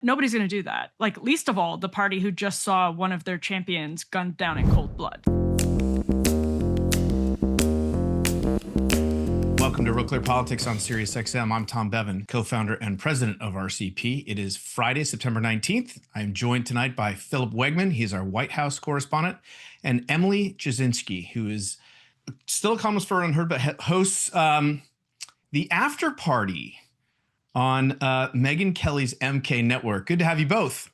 Nobody's going to do that. Like, least of all, the party who just saw one of their champions gunned down in cold blood. Welcome to RealClearPolitics on SiriusXM. I'm Tom Bevan, co-founder and president of RCP. It is Friday, September 19th. I'm joined tonight by Philip Wegmann. He's our White House correspondent, and Emily Jashinsky, who is still a columnist for Unheard, but hosts the after party on Megyn Kelly's MK Network. Good to have you both.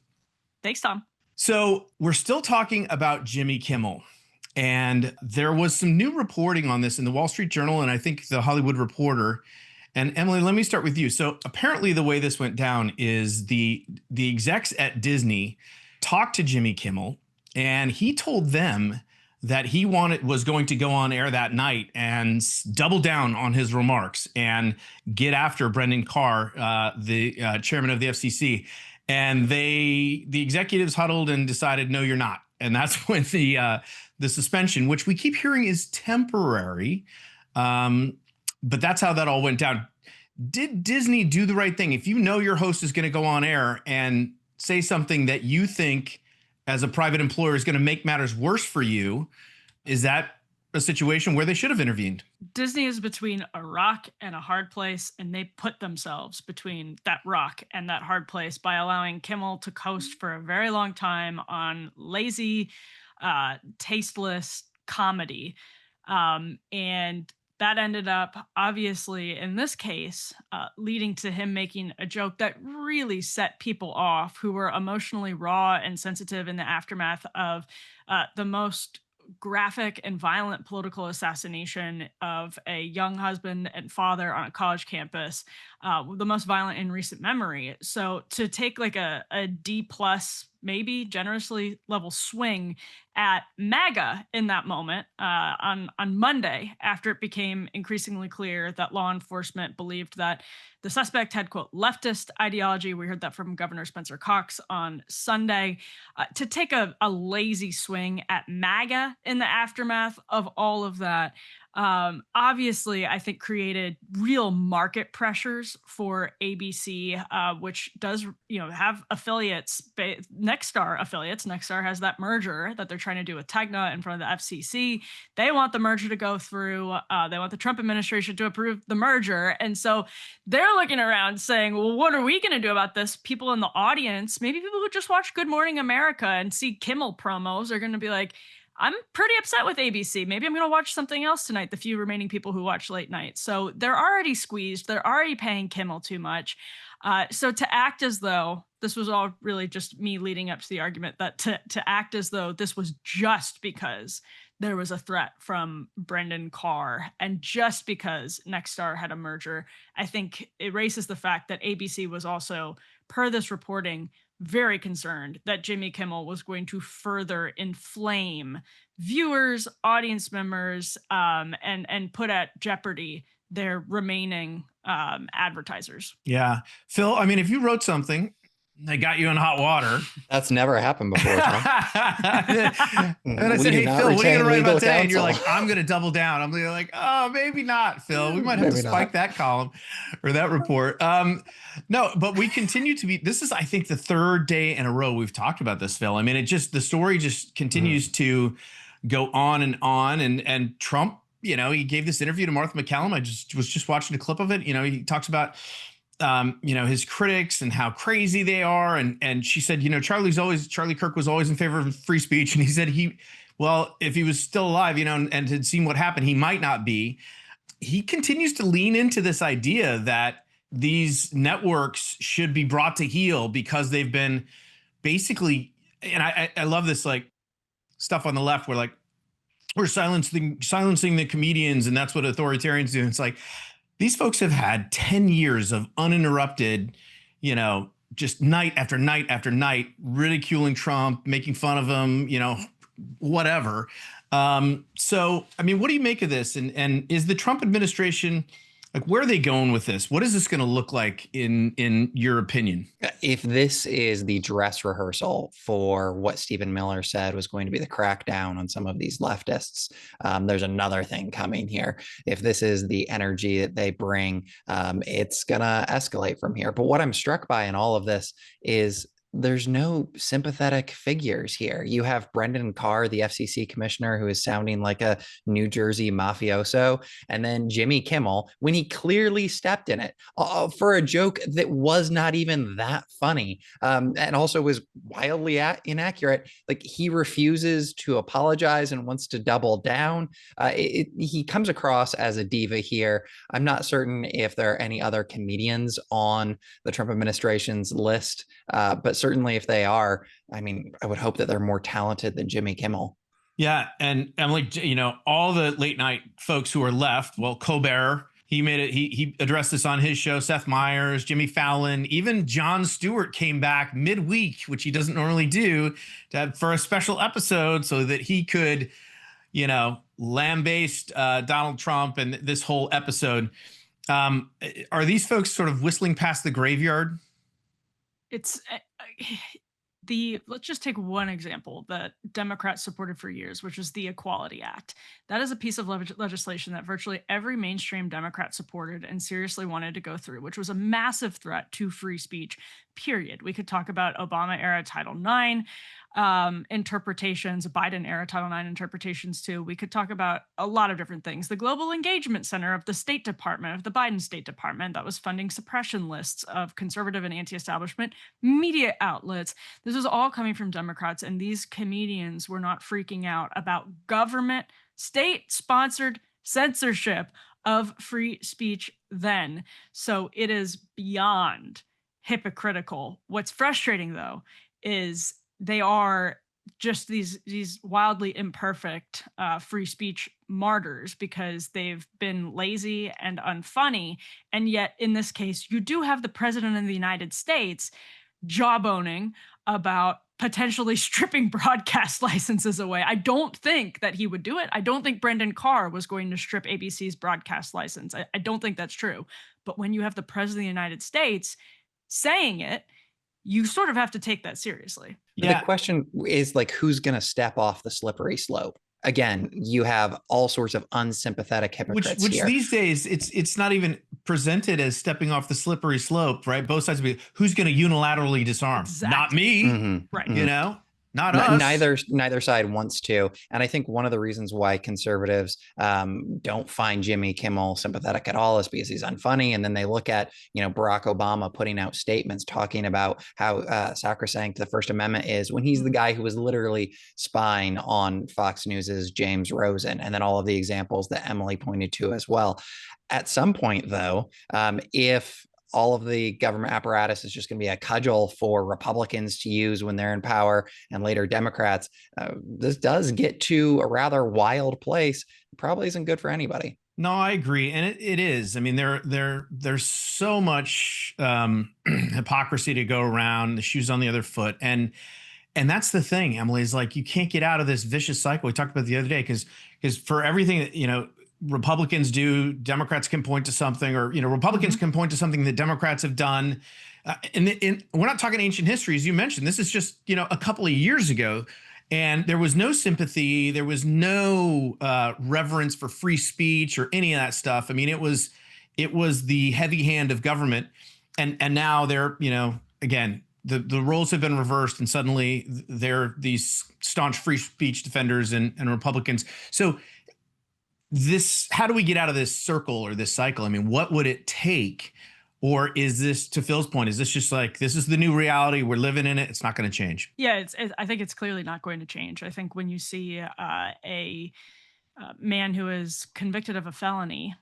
Thanks, Tom. So we're still talking about Jimmy Kimmel. And there was some new reporting on this in the Wall Street Journal and I think the Hollywood Reporter. And Emily, let me start with you. So apparently the way this went down is the execs at Disney talked to Jimmy Kimmel, and he told them that he was going to go on air that night and double down on his remarks and get after Brendan Carr, the chairman of the FCC. And the executives huddled and decided, no, you're not. And that's when the suspension, which we keep hearing is temporary, but that's how that all went down. Did Disney do the right thing? If you know your host is going to go on air and say something that you think as a private employer is going to make matters worse for you, is that a situation where they should have intervened? Disney is between a rock and a hard place, and they put themselves between that rock and that hard place by allowing Kimmel to coast for a very long time on lazy, tasteless comedy. And that ended up, obviously, in this case, leading to him making a joke that really set people off who were emotionally raw and sensitive in the aftermath of the most graphic and violent political assassination of a young husband and father on a college campus, the most violent in recent memory. So to take like a D+, maybe generously level swing at MAGA in that moment on Monday, after it became increasingly clear that law enforcement believed that the suspect had, quote, leftist ideology. We heard that from Governor Spencer Cox on Sunday. To take a lazy swing at MAGA in the aftermath of all of that, obviously, I think created real market pressures for ABC, which does, have affiliates, Nexstar affiliates. Nexstar has that merger that they're trying to do with Tegna in front of the FCC. They want the merger to go through. They want the Trump administration to approve the merger. And so they're looking around saying, well, what are we going to do about this? People in the audience, maybe people who just watch Good Morning America and see Kimmel promos, are going to be like, I'm pretty upset with ABC. Maybe I'm going to watch something else tonight, the few remaining people who watch late night. So they're already squeezed. They're already paying Kimmel too much. So to act as though this was all really just me leading up to the argument that to act as though this was just because there was a threat from Brendan Carr and just because Nexstar had a merger, I think erases the fact that ABC was also, per this reporting, very concerned that Jimmy Kimmel was going to further inflame viewers, audience members, and put at jeopardy their remaining advertisers. Yeah. Phil, I mean, if you wrote something, they got you in hot water. That's never happened before, Tom. And I said, hey, Phil, what are you going to write about today? And you're like, I'm going to double down. I'm like, oh, maybe not, Phil. We might have to spike that column or that report. No, but we continue to be, this is, I think, the third day in a row we've talked about this, Phil. I mean, the story just continues to go on. And Trump, he gave this interview to Martha McCallum. I was just watching a clip of it. He talks about his critics and how crazy they are. And she said, Charlie Kirk was always in favor of free speech. And he said if he was still alive, and had seen what happened, he might not be. He continues to lean into this idea that these networks should be brought to heel because they've been basically, and I love this like stuff on the left where like, we're silencing the comedians and that's what authoritarians do. And it's like, these folks have had 10 years of uninterrupted, just night after night after night, ridiculing Trump, making fun of him, whatever. So, I mean, what do you make of this? And is the Trump administration Like, where are they going with this? What is this going to look like in your opinion? If this is the dress rehearsal for what Stephen Miller said was going to be the crackdown on some of these leftists, there's another thing coming here. If this is the energy that they bring, it's going to escalate from here. But what I'm struck by in all of this is there's no sympathetic figures here. You have Brendan Carr, the FCC commissioner, who is sounding like a New Jersey mafioso, and then Jimmy Kimmel, when he clearly stepped in it for a joke that was not even that funny, and also was wildly inaccurate. Like, he refuses to apologize and wants to double down. He comes across as a diva here. I'm not certain if there are any other comedians on the Trump administration's list, but certainly if they are, I mean, I would hope that they're more talented than Jimmy Kimmel. Yeah. And Emily, all the late night folks who are left, well, Colbert, he made it. He addressed this on his show. Seth Meyers, Jimmy Fallon, even Jon Stewart came back midweek, which he doesn't normally do, for a special episode so that he could, lambaste Donald Trump and this whole episode. Are these folks sort of whistling past the graveyard? It's let's just take one example that Democrats supported for years, which is the Equality Act. That is a piece of legislation that virtually every mainstream Democrat supported and seriously wanted to go through, which was a massive threat to free speech, period. We could talk about Obama era Title IX interpretations, Biden era Title IX interpretations too. We could talk about a lot of different things. The Global Engagement Center of the State Department, of the Biden State Department, that was funding suppression lists of conservative and anti-establishment media outlets. This was all coming from Democrats, and these comedians were not freaking out about government, state-sponsored censorship of free speech then. So it is beyond hypocritical. What's frustrating, though, is they are just these wildly imperfect free speech martyrs because they've been lazy and unfunny. And yet, in this case, you do have the president of the United States jawboning about potentially stripping broadcast licenses away. I don't think that he would do it. I don't think Brendan Carr was going to strip ABC's broadcast license. I don't think that's true. But when you have the president of the United States saying it, you sort of have to take that seriously. Yeah. The question is, like, who's going to step off the slippery slope? Again, you have all sorts of unsympathetic hypocrites which here. These days, it's not even presented as stepping off the slippery slope, right? Both sides will be, who's going to unilaterally disarm? Exactly. Not me, mm-hmm. right? Mm-hmm. Not us. Neither side wants to. And I think one of the reasons why conservatives don't find Jimmy Kimmel sympathetic at all is because he's unfunny. And then they look at, Barack Obama putting out statements talking about how sacrosanct the First Amendment is, when he's the guy who was literally spying on Fox News's James Rosen, and then all of the examples that Emily pointed to as well. At some point, though, if all of the government apparatus is just going to be a cudgel for Republicans to use when they're in power, and later Democrats, this does get to a rather wild place. It probably isn't good for anybody. No, I agree. And it is. I mean, there's so much hypocrisy to go around, the shoes on the other foot. And that's the thing, Emily, is like, you can't get out of this vicious cycle. We talked about the other day, because for everything that, Republicans do, Democrats can point to something, or, Republicans can point to something that Democrats have done. And we're not talking ancient history, as you mentioned. This is just, a couple of years ago, and there was no sympathy. There was no reverence for free speech or any of that stuff. I mean, it was the heavy hand of government. And now they're, again, the roles have been reversed, and suddenly they're these staunch free speech defenders and Republicans. So how do we get out of this circle or this cycle? I mean, what would it take? Or is this, to Phil's point, is this just like, this is the new reality, we're living in it, it's not going to change? Yeah, I think it's clearly not going to change. I think when you see a man who is convicted of a felony,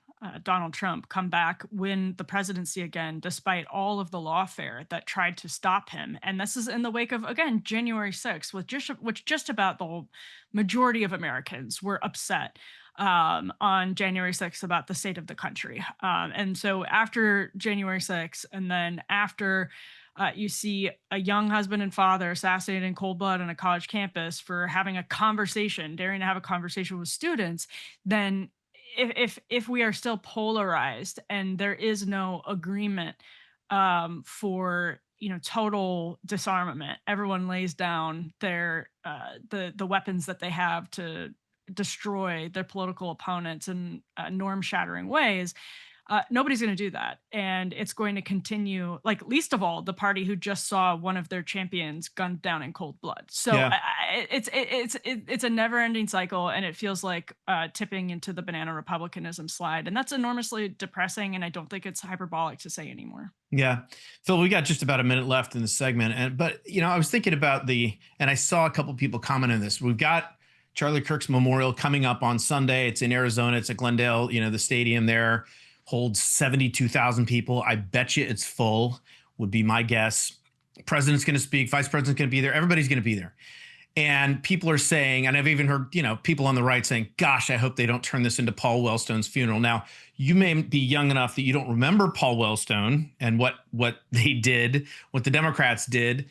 Donald Trump, come back, win the presidency again, despite all of the lawfare that tried to stop him. And this is in the wake of, again, January 6th, which just about the whole majority of Americans were upset on January 6th about the state of the country. And so after January 6th, and then after you see a young husband and father assassinated in cold blood on a college campus for having a conversation, daring to have a conversation with students, then if we are still polarized and there is no agreement for total disarmament, everyone lays down their the weapons that they have to destroy their political opponents in norm shattering ways, nobody's going to do that, and it's going to continue. Like, least of all, the party who just saw one of their champions gunned down in cold blood. So Yeah. it's a never-ending cycle, and it feels like tipping into the banana republicanism slide, and that's enormously depressing. And I don't think it's hyperbolic to say anymore. Yeah. Phil, we got just about a minute left in the segment. But I was thinking about and I saw a couple people comment on this. We've got Charlie Kirk's memorial coming up on Sunday. It's in Arizona. It's at Glendale. The stadium there holds 72,000 people. I bet you it's full, would be my guess. President's going to speak. Vice president's going to be there. Everybody's going to be there. And people are saying, and I've even heard, people on the right saying, gosh, I hope they don't turn this into Paul Wellstone's funeral. Now, you may be young enough that you don't remember Paul Wellstone and what they did, what the Democrats did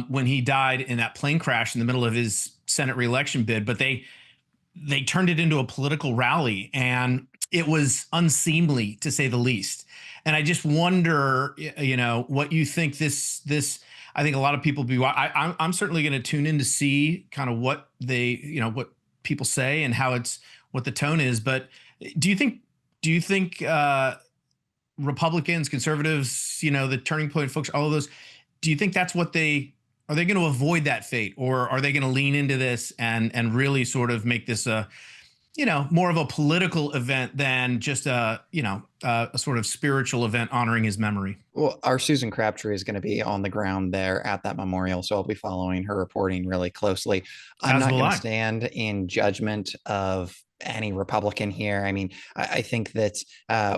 when he died in that plane crash in the middle of his Senate reelection bid. But they turned it into a political rally, and it was unseemly, to say the least. And I just wonder, what you think this. I think a lot of people I'm certainly going to tune in to see kind of what what people say and what the tone is. But do you think Republicans, conservatives, the Turning Point folks, all of those, do you think that's what are they going to avoid that fate, or are they going to lean into this and really sort of make this a more of a political event than just a sort of spiritual event honoring his memory? Well, our Susan Crabtree is going to be on the ground there at that memorial, so I'll be following her reporting really closely. I'm not going to stand in judgment of any Republican here. I mean, I think that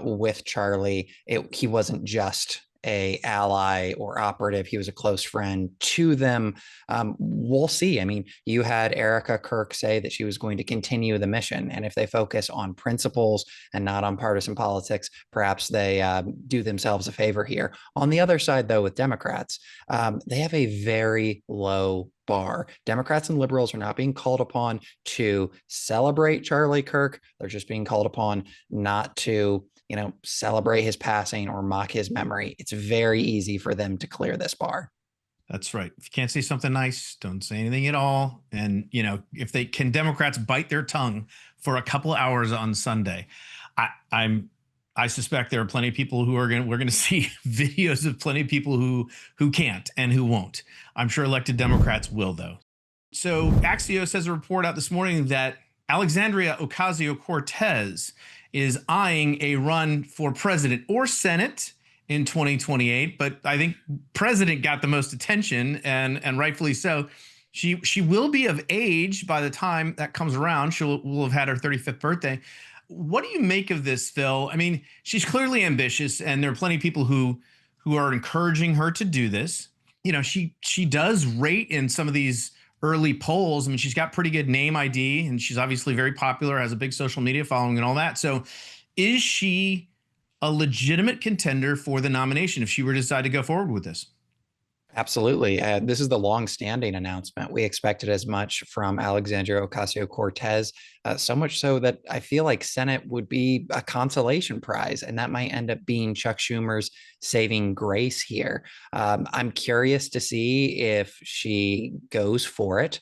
with Charlie, he wasn't just a ally or operative. He was a close friend to them. We'll see. I mean, you had Erica Kirk say that she was going to continue the mission. And if they focus on principles and not on partisan politics, perhaps they do themselves a favor here. On the other side, though, with Democrats, they have a very low bar. Democrats and liberals are not being called upon to celebrate Charlie Kirk. They're just being called upon not to celebrate his passing or mock his memory. It's very easy for them to clear this bar. That's right. If you can't say something nice, don't say anything at all. And, if Democrats bite their tongue for a couple hours on Sunday, I suspect there are plenty of people we're going to see videos of plenty of people who can't and who won't. I'm sure elected Democrats will, though. So Axios has a report out this morning that Alexandria Ocasio-Cortez is eyeing a run for president or Senate in 2028. But I think president got the most attention, and rightfully so. She will be of age by the time that comes around. Will have had her 35th birthday. What do you make of this, Phil? I mean, she's clearly ambitious, and there are plenty of people who are encouraging her to do this. She does rate in some of these early polls. I mean, she's got pretty good name ID, and she's obviously very popular, has a big social media following and all that. So is she a legitimate contender for the nomination if she were to decide to go forward with this? Absolutely. This is the long-standing announcement. We expected as much from Alexandria Ocasio-Cortez, so much so that I feel like Senate would be a consolation prize, and that might end up being Chuck Schumer's saving grace here. I'm curious to see if she goes for it,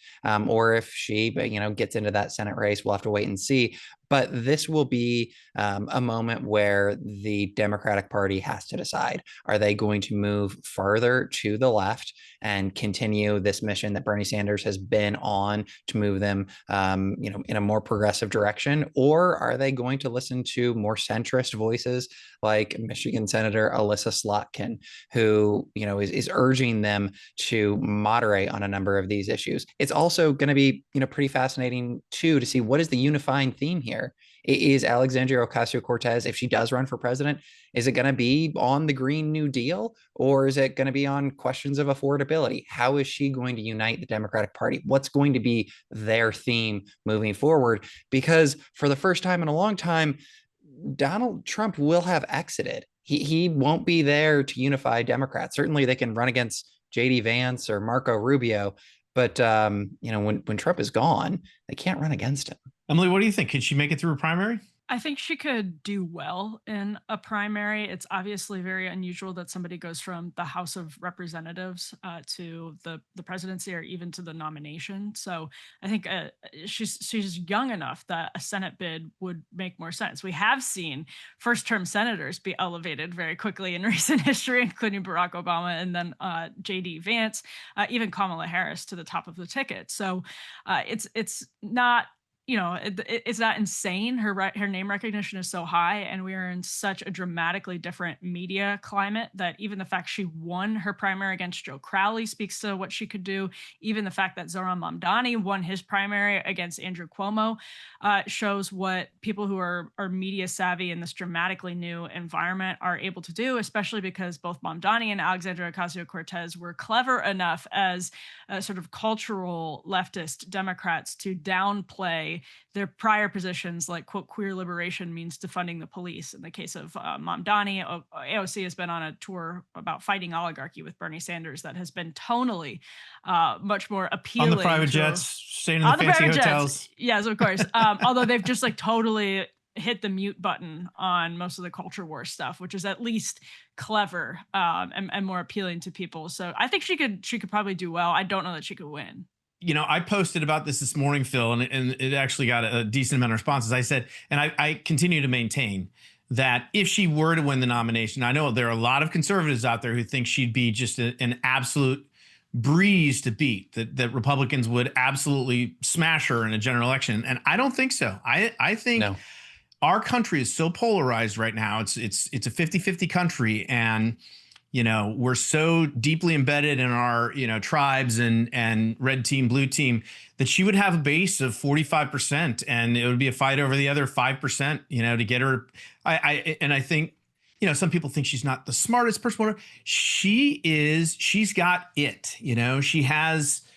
or if she, gets into that Senate race. We'll have to wait and see. But this will be a moment where the Democratic Party has to decide. Are they going to move further to the left and continue this mission that Bernie Sanders has been on to move them, in a more progressive direction? Or are they going to listen to more centrist voices like Michigan Senator Alyssa Slotkin, who, is urging them to moderate on a number of these issues? It's also going to be, pretty fascinating, too, to see what is the unifying theme here. Is Alexandria Ocasio-Cortez, if she does run for president, is it going to be on the Green New Deal, or is it going to be on questions of affordability? How is she going to unite the Democratic Party? What's going to be their theme moving forward? Because for the first time in a long time, Donald Trump will have exited. He won't be there to unify Democrats. Certainly they can run against J.D. Vance or Marco Rubio, but when Trump is gone, they can't run against him. Emily, what do you think? Can she make it through a primary? I think she could do well in a primary. It's obviously very unusual that somebody goes from the House of Representatives to the presidency or even to the nomination. So I think she's young enough that a Senate bid would make more sense. We have seen first-term senators be elevated very quickly in recent history, including Barack Obama and then J.D. Vance, even Kamala Harris to the top of the ticket. So it's not, it's not insane. Her name recognition is so high, and we are in such a dramatically different media climate that even the fact she won her primary against Joe Crowley speaks to what she could do. Even the fact that Zohran Mamdani won his primary against Andrew Cuomo shows what people who are media savvy in this dramatically new environment are able to do, especially because both Mamdani and Alexandria Ocasio-Cortez were clever enough as sort of cultural leftist Democrats to downplay their prior positions, like, quote, queer liberation means defunding the police. In the case of Mamdani, AOC has been on a tour about fighting oligarchy with Bernie Sanders that has been tonally much more appealing. On the private jets, staying in the fancy hotels. Yes, of course. Although they've just like totally hit the mute button on most of the culture war stuff, which is at least clever and more appealing to people. So I think she could probably do well. I don't know that she could win. I posted about this morning, Phil, and it actually got a decent amount of responses. I said, and I continue to maintain that if she were to win the nomination, I know there are a lot of conservatives out there who think she'd be just an absolute breeze to beat, that Republicans would absolutely smash her in a general election. And I don't think so. I think no. Our country is so polarized right now. It's a 50-50 country. And we're so deeply embedded in our, tribes and red team, blue team, that she would have a base of 45%, and it would be a fight over the other 5%, to get her. I think, some people think she's not the smartest person. She's got it,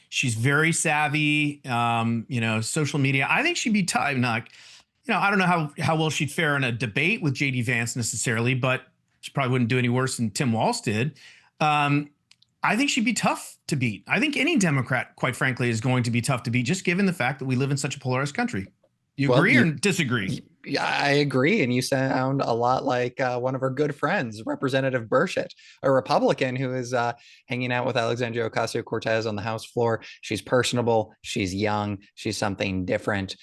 she's very savvy, social media. I think she'd be tough. I don't know how well she'd fare in a debate with J.D. Vance necessarily, but she probably wouldn't do any worse than Tim Walz did. I think she'd be tough to beat. I think any Democrat, quite frankly, is going to be tough to beat, just given the fact that we live in such a polarized country. You agree or disagree? I agree. And you sound a lot like one of our good friends, Representative Burchett, a Republican who is hanging out with Alexandria Ocasio-Cortez on the House floor. She's personable. She's young. She's something different.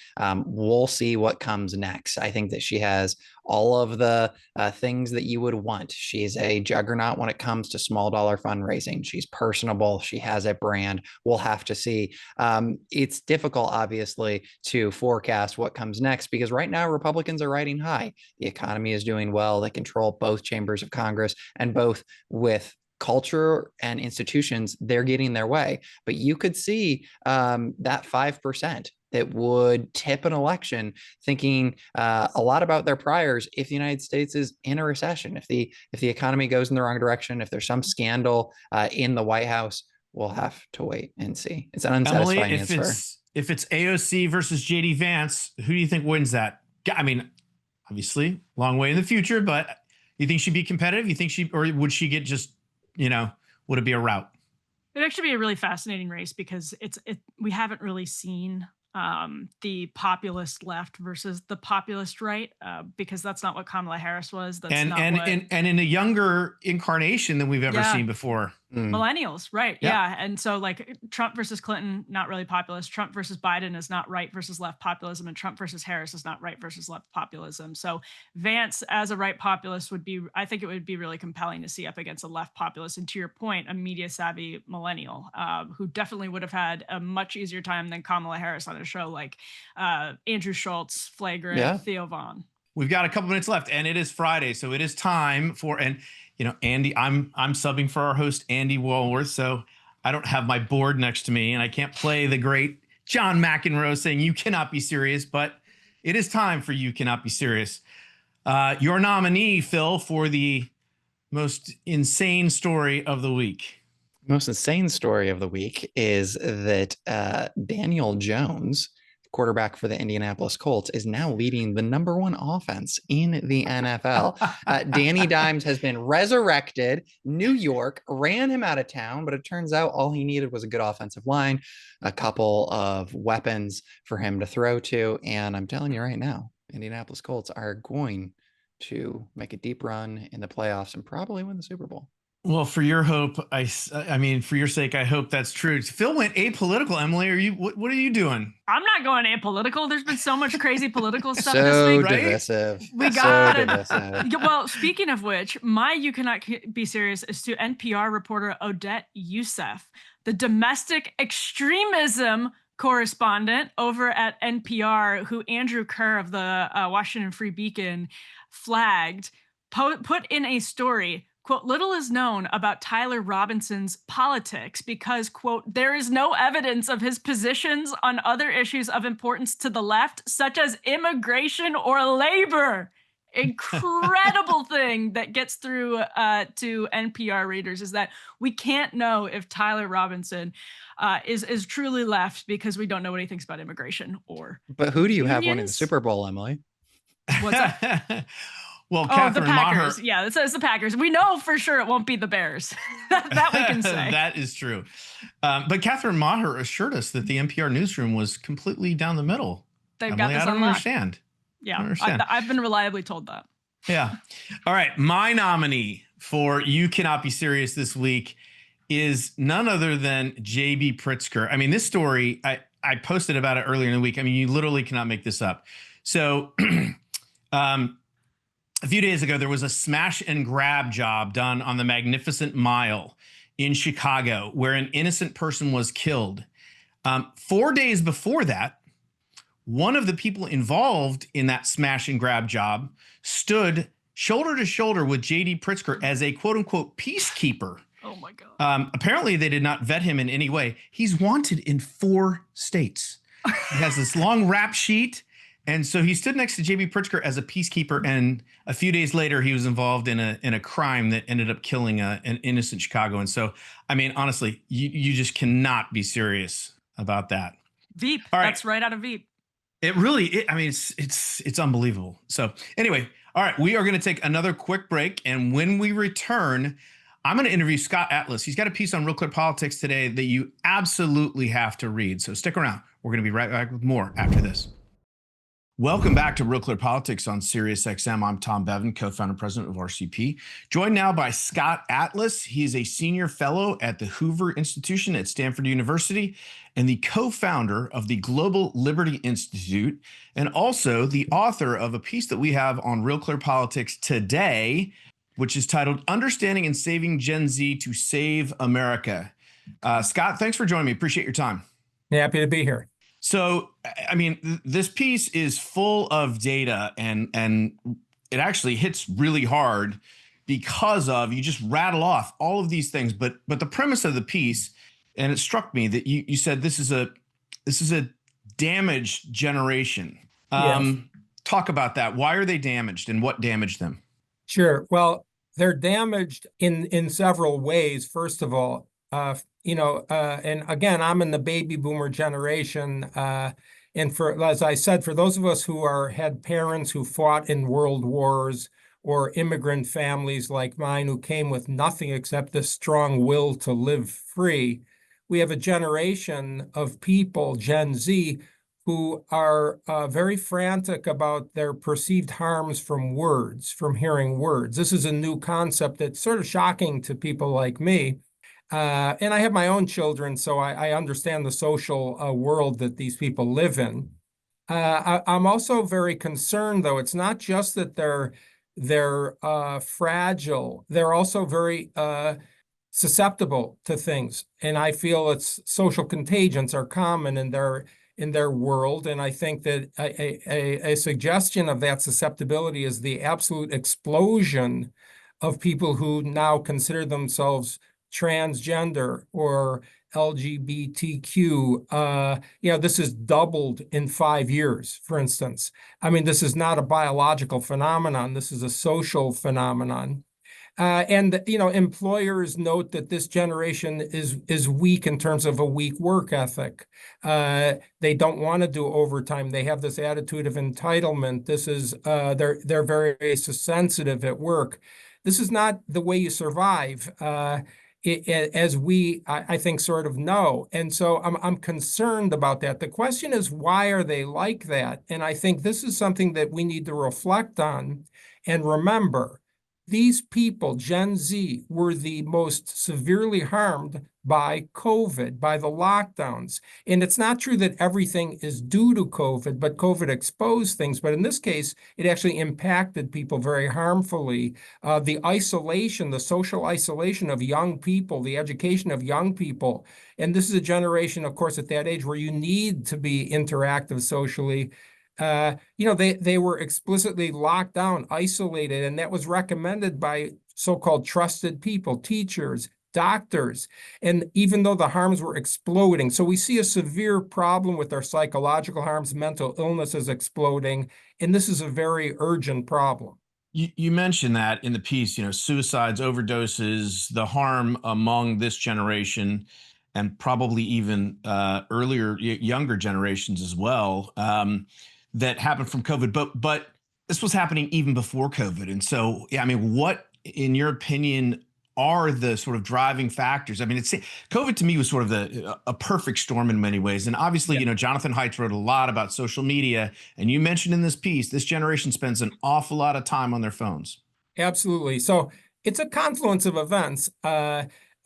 We'll see what comes next. I think that she has all of the things that you would want. She's a juggernaut when it comes to small dollar fundraising. She's personable. She has a brand. We'll have to see. It's difficult, obviously, to forecast what comes next, because right now Republicans are riding high. The economy is doing well. They control both chambers of Congress, and both with culture and institutions, they're getting their way. But you could see that 5% that would tip an election, thinking a lot about their priors if the United States is in a recession, if the economy goes in the wrong direction, if there's some scandal in the White House. We'll have to wait and see. It's an unsatisfying answer. If it's AOC versus JD Vance, who do you think wins that? I mean, obviously, long way in the future, but you think she'd be competitive? You think or would she get just, would it be a rout? It'd actually be a really fascinating race, because we haven't really seen the populist left versus the populist right, because that's not what Kamala Harris was. That's and in a younger incarnation than we've ever seen before. Millennials, right? Yeah. And so, like, Trump versus Clinton, not really populist. Trump versus Biden is not right versus left populism, and Trump versus Harris is not right versus left populism. So Vance as a right populist I think it would be really compelling to see up against a left populist. And to your point, a media savvy millennial who definitely would have had a much easier time than Kamala Harris on a show like Andrew Schultz, Flagrant, Theo Vaughn. We've got a couple minutes left, and it is Friday, so it is time for Andy. I'm subbing for our host Andy Walworth, so I don't have my board next to me, and I can't play the great John McEnroe saying "You cannot be serious," but it is time for "You Cannot Be Serious." Your nominee, Phil, for the most insane story of the week. Most insane story of the week is that Daniel Jones, quarterback for the Indianapolis Colts, is now leading the #1 offense in the NFL. Danny Dimes has been resurrected. New York ran him out of town, but it turns out all he needed was a good offensive line, a couple of weapons for him to throw to. And I'm telling you right now, Indianapolis Colts are going to make a deep run in the playoffs and probably win the Super Bowl. Well, for your hope, I mean, for your sake, I hope that's true. Phil went apolitical. Emily, what are you doing? I'm not going apolitical. There's been so much crazy political stuff so this week. Divisive. We got it. Well, speaking of which, my You Cannot Be Serious is to NPR reporter Odette Youssef, the domestic extremism correspondent over at NPR, who Andrew Kerr of the Washington Free Beacon flagged, put in a story, quote, little is known about Tyler Robinson's politics because, quote, there is no evidence of his positions on other issues of importance to the left, such as immigration or labor. Incredible thing that gets through to NPR readers is that we can't know if Tyler Robinson is truly left because we don't know what he thinks about immigration or. But who do you have winning the Super Bowl, Emily? What's that? Well, the Packers. Yeah, it's the Packers. We know for sure it won't be the Bears. that we can say. That is true. But Catherine Maher assured us that the NPR newsroom was completely down the middle. They've got this I don't understand. Yeah, I've been reliably told that. Yeah. All right. My nominee for You Cannot Be Serious this week is none other than J.B. Pritzker. I mean, this story, I posted about it earlier in the week. I mean, you literally cannot make this up. So, a few days ago, there was a smash and grab job done on the Magnificent Mile in Chicago where an innocent person was killed. 4 days before that, one of the people involved in that smash and grab job stood shoulder to shoulder with J.D. Pritzker as a quote unquote peacekeeper. Oh my God. Apparently, they did not vet him in any way. He's wanted in 4 states. He has this long rap sheet. And so he stood next to J.B. Pritzker as a peacekeeper, and a few days later, he was involved in a crime that ended up killing an innocent Chicagoan. So, I mean, honestly, you just cannot be serious about that. Veep. All right. That's right out of Veep. It really, I mean, it's unbelievable. So anyway, all right, we are going to take another quick break, and when we return, I'm going to interview Scott Atlas. He's got a piece on Real Clear Politics today that you absolutely have to read. So stick around. We're going to be right back with more after this. Welcome back to Real Clear Politics on SiriusXM. I'm Tom Bevan, co-founder and president of RCP. Joined now by Scott Atlas. He is a senior fellow at the Hoover Institution at Stanford University and the co-founder of the Global Liberty Institute, and also the author of a piece that we have on Real Clear Politics today, which is titled Understanding and Saving Gen Z to Save America. Scott, thanks for joining me. Appreciate your time. Yeah, happy to be here. So, I mean, this piece is full of data and it actually hits really hard because of, you just rattle off all of these things. But the premise of the piece, and it struck me that you said this is a damaged generation. Yes. Talk about that. Why are they damaged and what damaged them? Sure. Well, they're damaged in several ways. First of all, and again, I'm in the baby boomer generation. And as I said, for those of us who had parents who fought in world wars or immigrant families like mine who came with nothing except the strong will to live free, we have a generation of people, Gen Z, who are very frantic about their perceived harms from words, from hearing words. This is a new concept that's sort of shocking to people like me. And I have my own children, so I understand the social world that these people live in. I'm also very concerned, though. It's not just that they're fragile. They're also very susceptible to things. And I feel it's social contagions are common in their world. And I think that a suggestion of that susceptibility is the absolute explosion of people who now consider themselves transgender or LGBTQ. This is doubled in 5 years, for instance. I mean, this is not a biological phenomenon. This is a social phenomenon. And employers note that this generation is weak in terms of a weak work ethic. They don't want to do overtime. They have this attitude of entitlement. This is they're very sensitive at work. This is not the way you survive. as I think, sort of know. And so I'm concerned about that. The question is, why are they like that? And I think this is something that we need to reflect on and remember. These people, Gen Z, were the most severely harmed by COVID, by the lockdowns. And it's not true that everything is due to COVID, but COVID exposed things. But in this case, it actually impacted people very harmfully. The isolation, the social isolation of young people, the education of young people. And this is a generation, of course, at that age where you need to be interactive socially. They were explicitly locked down, isolated, and that was recommended by so-called trusted people, teachers, doctors. And even though the harms were exploding, so we see a severe problem with our psychological harms, mental illness is exploding, and this is a very urgent problem. You mentioned that in the piece, suicides, overdoses, the harm among this generation, and probably even earlier, younger generations as well. That happened from COVID, but this was happening even before COVID. And so, yeah, I mean, what, in your opinion, are the sort of driving factors? I mean, COVID to me was sort of a perfect storm in many ways. And obviously, Jonathan Haidt wrote a lot about social media. And you mentioned in this piece, this generation spends an awful lot of time on their phones. Absolutely. So it's a confluence of events.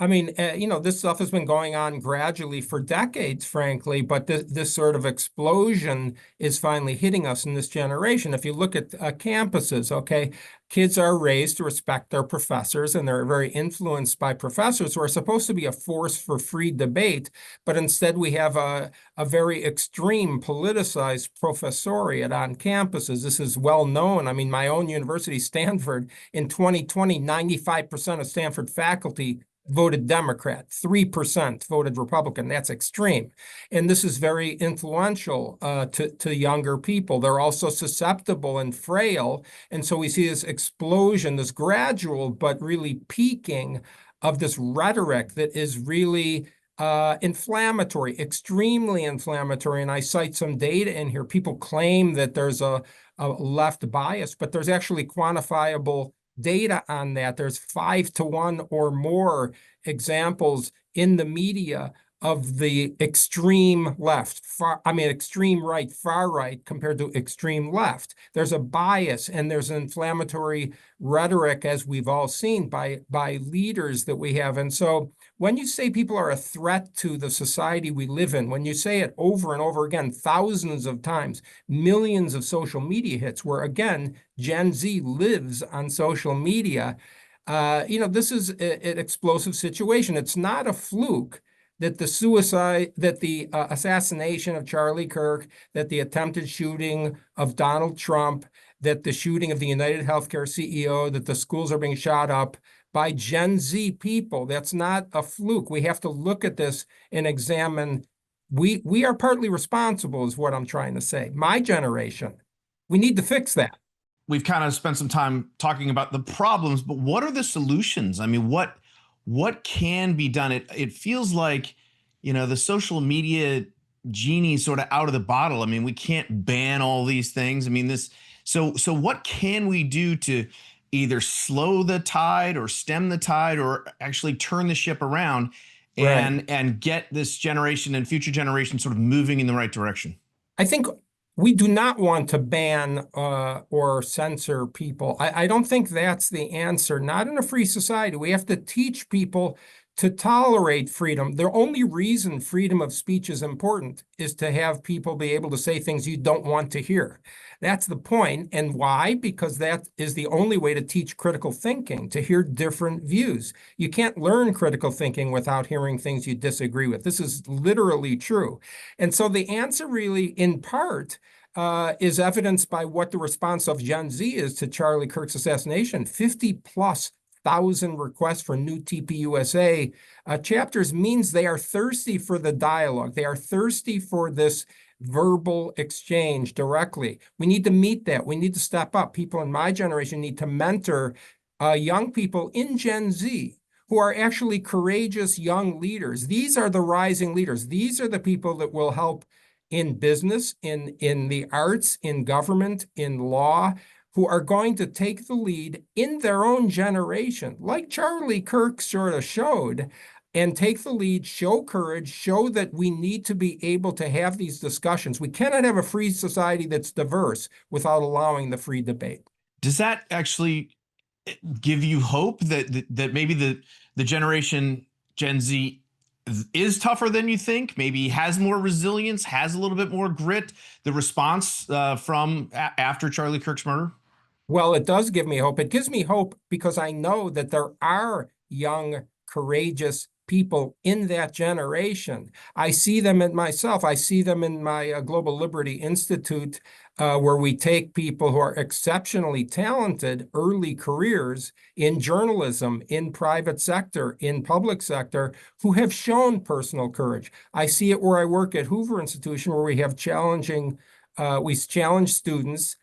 This stuff has been going on gradually for decades, frankly, but this sort of explosion is finally hitting us in this generation. If you look at campuses, okay, kids are raised to respect their professors, and they're very influenced by professors who are supposed to be a force for free debate, but instead we have a very extreme politicized professoriate on campuses. This is well known. I mean, my own university, Stanford, in 2020, 95% of Stanford faculty voted Democrat, 3% voted Republican. That's extreme. And this is very influential to younger people. They're also susceptible and frail. And so we see this explosion, this gradual but really peaking of this rhetoric that is really inflammatory, extremely inflammatory. And I cite some data in here. People claim that there's a left bias, but there's actually quantifiable data on that. There's 5-to-1 or more examples in the media of the extreme left, extreme right, far right compared to extreme left. There's a bias and there's an inflammatory rhetoric, as we've all seen, by leaders that we have. And so when you say people are a threat to the society we live in, when you say it over and over again, thousands of times, millions of social media hits, where again, Gen Z lives on social media, this is an explosive situation. It's not a fluke that the assassination of Charlie Kirk, that the attempted shooting of Donald Trump, that the shooting of the United Healthcare CEO, that the schools are being shot up by Gen Z people. That's not a fluke. We have to look at this and examine. We are partly responsible, is what I'm trying to say. My generation, we need to fix that. We've kind of spent some time talking about the problems, but what are the solutions? I mean, what can be done? It feels like, the social media genie sort of out of the bottle. I mean, we can't ban all these things. I mean, so what can we do to either slow the tide or stem the tide or actually turn the ship around and get this generation and future generations sort of moving in the right direction? I think we do not want to ban or censor people. I don't think that's the answer. Not in a free society. We have to teach people to tolerate freedom. The only reason freedom of speech is important is to have people be able to say things you don't want to hear. That's the point. And why? Because that is the only way to teach critical thinking, to hear different views. You can't learn critical thinking without hearing things you disagree with. This is literally true. And so the answer really, in part, is evidenced by what the response of Gen Z is to Charlie Kirk's assassination. 50,000+ requests for new TPUSA chapters means they are thirsty for the dialogue. They are thirsty for this verbal exchange directly. We need to meet that. We need to step up. People in my generation need to mentor young people in Gen Z who are actually courageous young leaders. These are the rising leaders. These are the people that will help in business, in the arts, in government, in law, who are going to take the lead in their own generation, like Charlie Kirk sort of showed, and take the lead, show courage, show that we need to be able to have these discussions. We cannot have a free society that's diverse without allowing the free debate. Does that actually give you hope that maybe the generation Gen Z is tougher than you think, maybe has more resilience, has a little bit more grit, the response from after Charlie Kirk's murder? Well, it does give me hope. It gives me hope because I know that there are young, courageous people in that generation. I see them in myself. I see them in my Global Liberty Institute, where we take people who are exceptionally talented, early careers in journalism, in private sector, in public sector, who have shown personal courage. I see it where I work at Hoover Institution, where we have we challenge students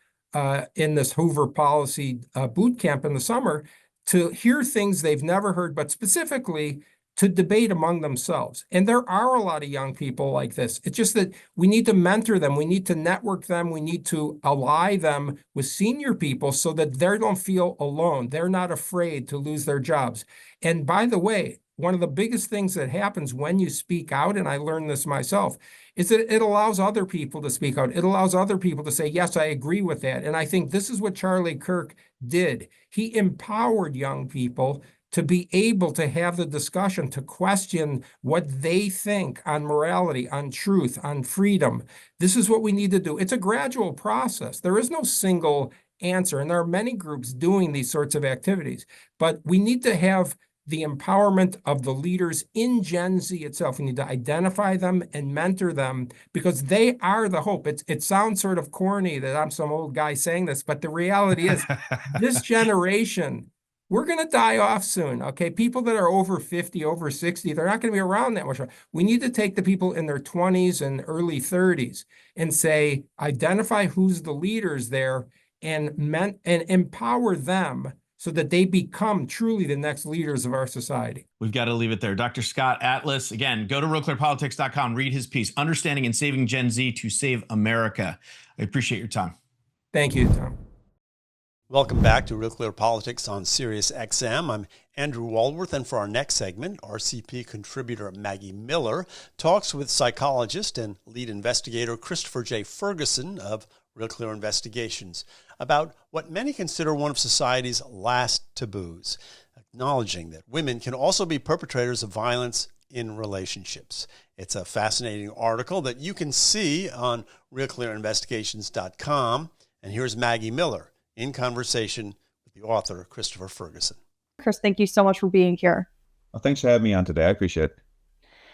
in this Hoover Policy boot camp in the summer to hear things they've never heard, but specifically to debate among themselves. And there are a lot of young people like this. It's just that we need to mentor them. We need to network them. We need to ally them with senior people so that they don't feel alone. They're not afraid to lose their jobs. And by the way, one of the biggest things that happens when you speak out, and I learned this myself, is that it allows other people to speak out. It allows other people to say, yes, I agree with that. And I think this is what Charlie Kirk did. He empowered young people to be able to have the discussion, to question what they think on morality, on truth, on freedom. This is what we need to do. It's a gradual process. There is no single answer, and there are many groups doing these sorts of activities. But we need to have the empowerment of the leaders in Gen Z itself. We need to identify them and mentor them because they are the hope. It sounds sort of corny that I'm some old guy saying this, but the reality is this generation, we're going to die off soon, okay? People that are over 50, over 60, they're not going to be around that much. We need to take the people in their 20s and early 30s and say, identify who's the leaders there and empower them so that they become truly the next leaders of our society. We've got to leave it there. Dr. Scott Atlas, again, go to RealClearPolitics.com, read his piece, Understanding and Saving Gen Z to Save America. I appreciate your time. Thank you, Tom. Welcome back to Real Clear Politics on Sirius XM. I'm Andrew Walworth, and for our next segment, RCP contributor Maggie Miller talks with psychologist and lead investigator Christopher J. Ferguson of Real Clear Investigations about what many consider one of society's last taboos, acknowledging that women can also be perpetrators of violence in relationships. It's a fascinating article that you can see on RealClearInvestigations.com. And here's Maggie Miller in conversation with the author, Christopher Ferguson. Chris, thank you so much for being here. Well, thanks for having me on today. I appreciate it.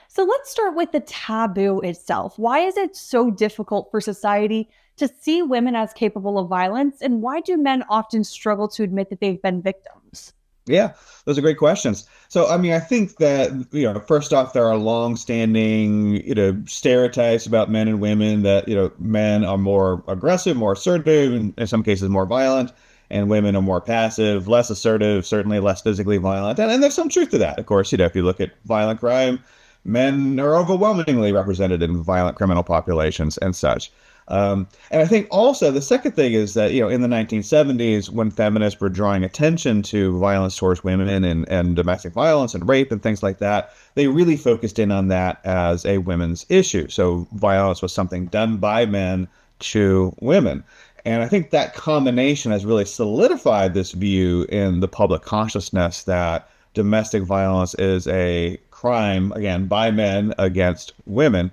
So let's start with the taboo itself. Why is it so difficult for society to see women as capable of violence? And why do men often struggle to admit that they've been victims? Yeah, those are great questions. So, I mean, I think that, first off, there are longstanding, stereotypes about men and women that, men are more aggressive, more assertive, and in some cases more violent, and women are more passive, less assertive, certainly less physically violent. And there's some truth to that. Of course, if you look at violent crime, men are overwhelmingly represented in violent criminal populations and such. And I think also the second thing is that, in the 1970s, when feminists were drawing attention to violence towards women and domestic violence and rape and things like that, they really focused in on that as a women's issue. So violence was something done by men to women. And I think that combination has really solidified this view in the public consciousness that domestic violence is a crime, again, by men against women.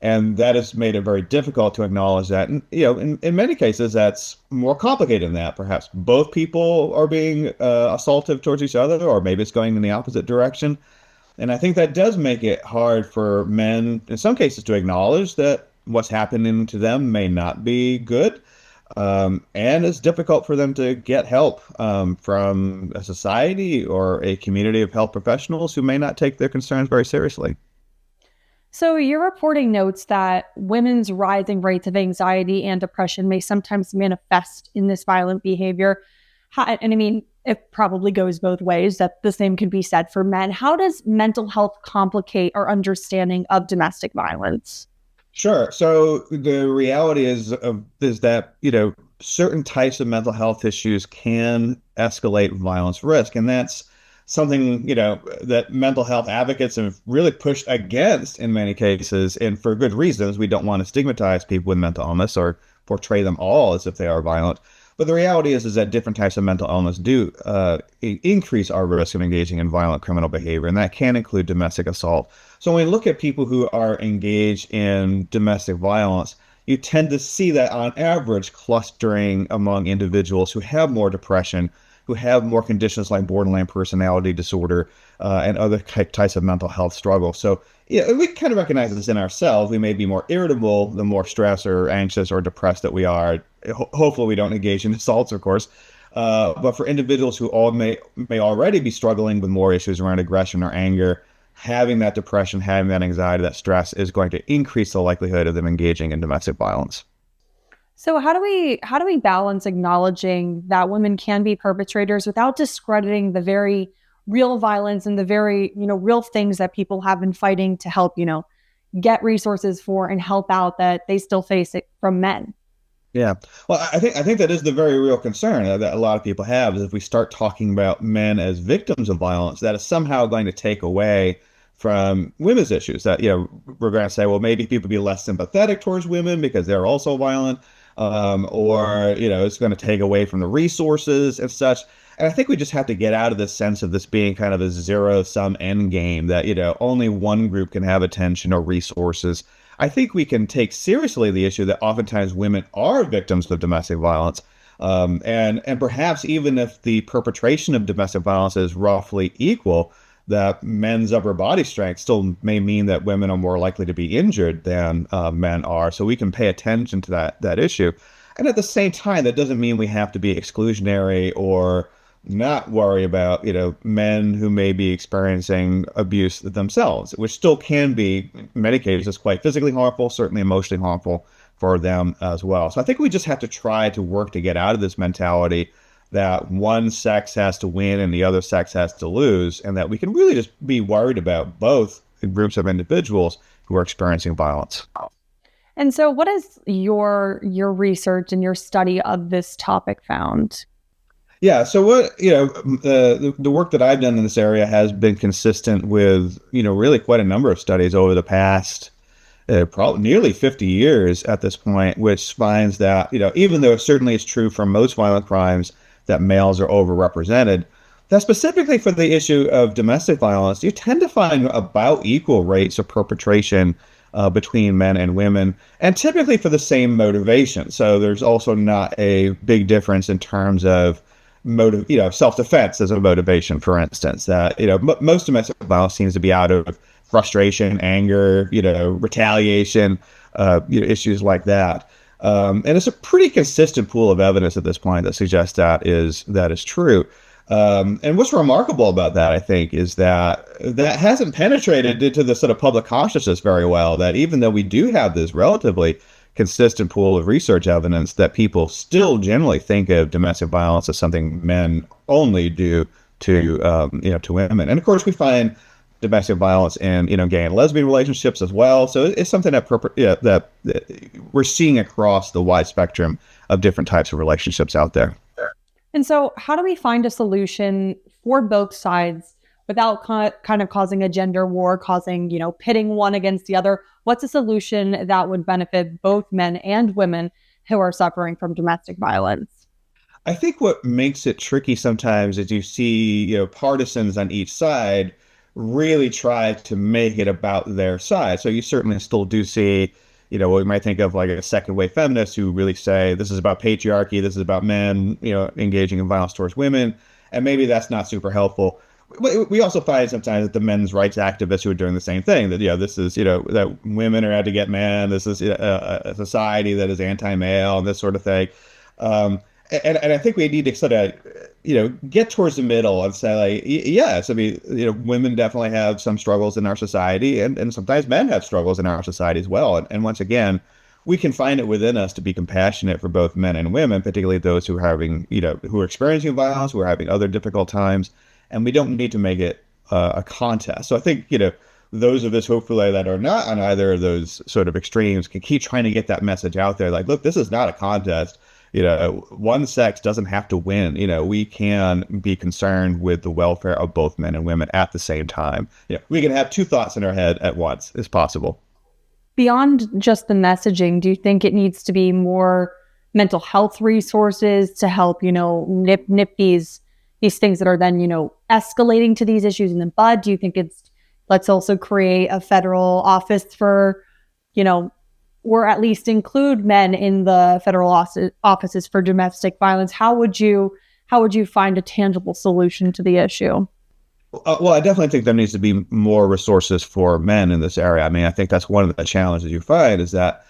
And that has made it very difficult to acknowledge that. And, in many cases, that's more complicated than that. Perhaps both people are being assaultive towards each other, or maybe it's going in the opposite direction. And I think that does make it hard for men, in some cases, to acknowledge that what's happening to them may not be good. And it's difficult for them to get help from a society or a community of health professionals who may not take their concerns very seriously. So your reporting notes that women's rising rates of anxiety and depression may sometimes manifest in this violent behavior. And I mean, it probably goes both ways, that the same can be said for men. How does mental health complicate our understanding of domestic violence? Sure. So the reality is that, certain types of mental health issues can escalate violence risk. And that's something, that mental health advocates have really pushed against in many cases, and for good reasons. We don't want to stigmatize people with mental illness or portray them all as if they are violent. But the reality is that different types of mental illness do increase our risk of engaging in violent criminal behavior, and that can include domestic assault. So when we look at people who are engaged in domestic violence, you tend to see that on average clustering among individuals who have more depression, who have more conditions like borderline personality disorder and other types of mental health struggles. So we kind of recognize this in ourselves. We may be more irritable the more stressed or anxious or depressed that we are. Hopefully we don't engage in assaults, of course. But for individuals who may already be struggling with more issues around aggression or anger, having that depression, having that anxiety, that stress is going to increase the likelihood of them engaging in domestic violence. So how do we balance acknowledging that women can be perpetrators without discrediting the very real violence and the very, real things that people have been fighting to help, get resources for and help out that they still face it from men? Yeah. Well, I think that is the very real concern that a lot of people have, is if we start talking about men as victims of violence, that is somehow going to take away from women's issues. That, we're going to say, well, maybe people be less sympathetic towards women because they're also violent, or, it's going to take away from the resources and such. And I think we just have to get out of this sense of this being kind of a zero-sum end game, that, only one group can have attention or resources. I think we can take seriously the issue that oftentimes women are victims of domestic violence. And perhaps even if the perpetration of domestic violence is roughly equal, that men's upper body strength still may mean that women are more likely to be injured than men are. So we can pay attention to that issue. And at the same time, that doesn't mean we have to be exclusionary or not worry about, men who may be experiencing abuse themselves, which still can be, in many cases, quite physically harmful, certainly emotionally harmful for them as well. So I think we just have to try to work to get out of this mentality that one sex has to win and the other sex has to lose, and that we can really just be worried about both groups of individuals who are experiencing violence. And so what has your research and your study of this topic found? Yeah, so what, the work that I've done in this area has been consistent with, really quite a number of studies over the past probably nearly 50 years at this point, which finds that, even though certainly it's true for most violent crimes that males are overrepresented, that specifically for the issue of domestic violence, you tend to find about equal rates of perpetration between men and women, and typically for the same motivation. So there's also not a big difference in terms of self-defense as a motivation, for instance. That, most domestic violence seems to be out of frustration, anger, retaliation, issues like that. And it's a pretty consistent pool of evidence at this point that suggests that is true. And what's remarkable about that, I think, is that hasn't penetrated into the sort of public consciousness very well, that even though we do have this relatively consistent pool of research evidence, that people still generally think of domestic violence as something men only do to women. And of course, we find domestic violence in gay and lesbian relationships as well. So it's something that we're seeing across the wide spectrum of different types of relationships out there. And so how do we find a solution for both sides without kind of causing a gender war, causing, pitting one against the other? What's a solution that would benefit both men and women who are suffering from domestic violence? I think what makes it tricky sometimes is you see, partisans on each side really try to make it about their side. So you certainly still do see, what we might think of like a second wave feminists who really say this is about patriarchy, this is about men, engaging in violence towards women. And maybe that's not super helpful. We also find sometimes that the men's rights activists who are doing the same thing, that, this is, that women are out to get men, this is a society that is anti-male and this sort of thing. And I think we need to sort of, get towards the middle and say, like, yes, I mean, women definitely have some struggles in our society, and sometimes men have struggles in our society as well. And once again, we can find it within us to be compassionate for both men and women, particularly those who are having, who are experiencing violence, who are having other difficult times. And we don't need to make it a contest. So I think, those of us hopefully that are not on either of those sort of extremes can keep trying to get that message out there. Like, look, this is not a contest. one sex doesn't have to win. We can be concerned with the welfare of both men and women at the same time. We can have two thoughts in our head at once. It's possible. Beyond just the messaging, do you think it needs to be more mental health resources to help, nip these things that are then, escalating to these issues in the bud? Do you think let's also create a federal office for, or at least include men in the federal offices for domestic violence? How would you find a tangible solution to the issue? Well, I definitely think there needs to be more resources for men in this area. I mean, I think that's one of the challenges you find is that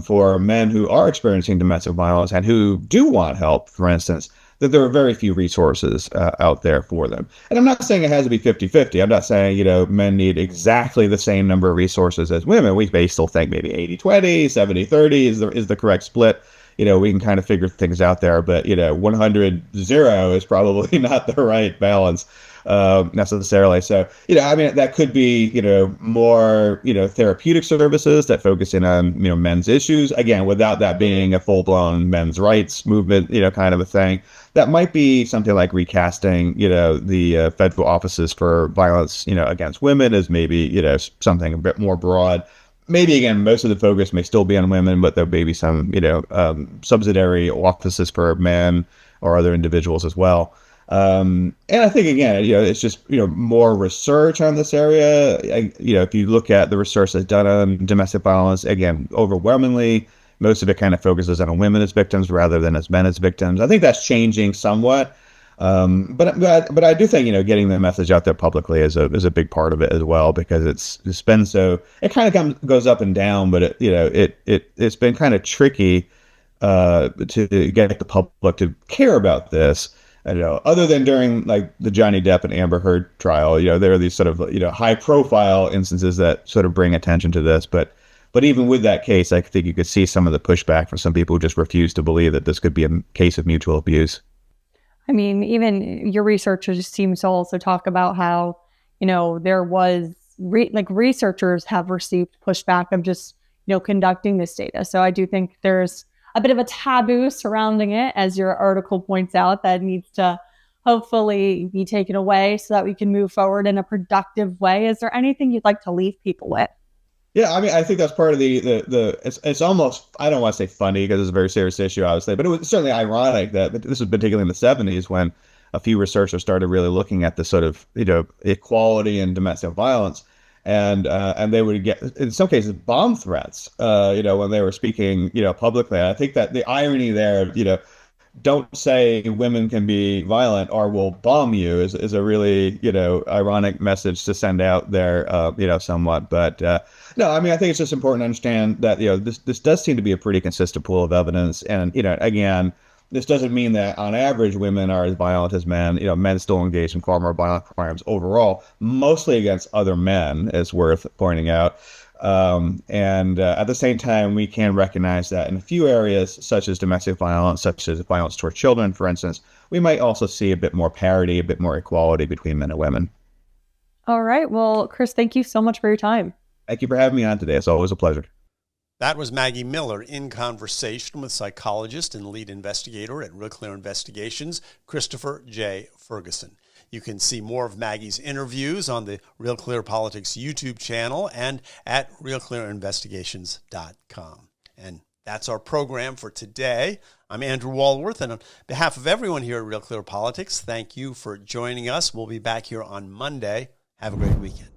for men who are experiencing domestic violence and who do want help, for instance, that there are very few resources out there for them. And I'm not saying it has to be 50-50. I'm not saying, men need exactly the same number of resources as women. We may still think maybe 80-20, 70-30 is the correct split. We can kind of figure things out there, but 100-0 is probably not the right balance necessarily. So, that could be, more, therapeutic services that focus in on, men's issues, again, without that being a full-blown men's rights movement, kind of a thing. That might be something like recasting, the federal offices for violence, against women as maybe, something a bit more broad. Maybe, again, most of the focus may still be on women, but there may be some, subsidiary offices for men or other individuals as well. And I think, again, it's just, more research on this area. If you look at the research that's done on domestic violence, again, overwhelmingly, most of it kind of focuses on women as victims rather than as men as victims. I think that's changing somewhat. But I do think, getting the message out there publicly is a big part of it as well, because it's been so, it kind of goes up and down, but it's been kind of tricky to get the public to care about this. Other than during like the Johnny Depp and Amber Heard trial, there are these sort of, high profile instances that sort of bring attention to this. But even with that case, I think you could see some of the pushback from some people who just refuse to believe that this could be a case of mutual abuse. I mean, even your researchers seem to also talk about how, there was researchers have received pushback of just, conducting this data. So I do think there's a bit of a taboo surrounding it, as your article points out, that needs to hopefully be taken away so that we can move forward in a productive way. Is there anything you'd like to leave people with? Yeah, I mean, I think that's part of it's almost, I don't want to say funny because it's a very serious issue, obviously, but it was certainly ironic that this was particularly in the 70s when a few researchers started really looking at the sort of, equality in domestic violence. And they would get, in some cases, bomb threats, when they were speaking, publicly. I think that the irony there, don't say women can be violent or we'll bomb you is a really, ironic message to send out there, somewhat. But no, I mean, I think it's just important to understand that, this does seem to be a pretty consistent pool of evidence. And, again, this doesn't mean that on average women are as violent as men. Men still engage in far more violent crimes overall, mostly against other men, is worth pointing out. And at the same time, we can recognize that in a few areas, such as domestic violence, such as violence toward children, for instance, we might also see a bit more parity, a bit more equality between men and women. All right. Well, Chris, thank you so much for your time. Thank you for having me on today. It's always a pleasure. That was Maggie Miller in conversation with psychologist and lead investigator at RealClear Investigations, Christopher J. Ferguson. You can see more of Maggie's interviews on the RealClearPolitics YouTube channel and at RealClearInvestigations.com. And that's our program for today. I'm Andrew Walworth, and on behalf of everyone here at Real Clear Politics, thank you for joining us. We'll be back here on Monday. Have a great weekend.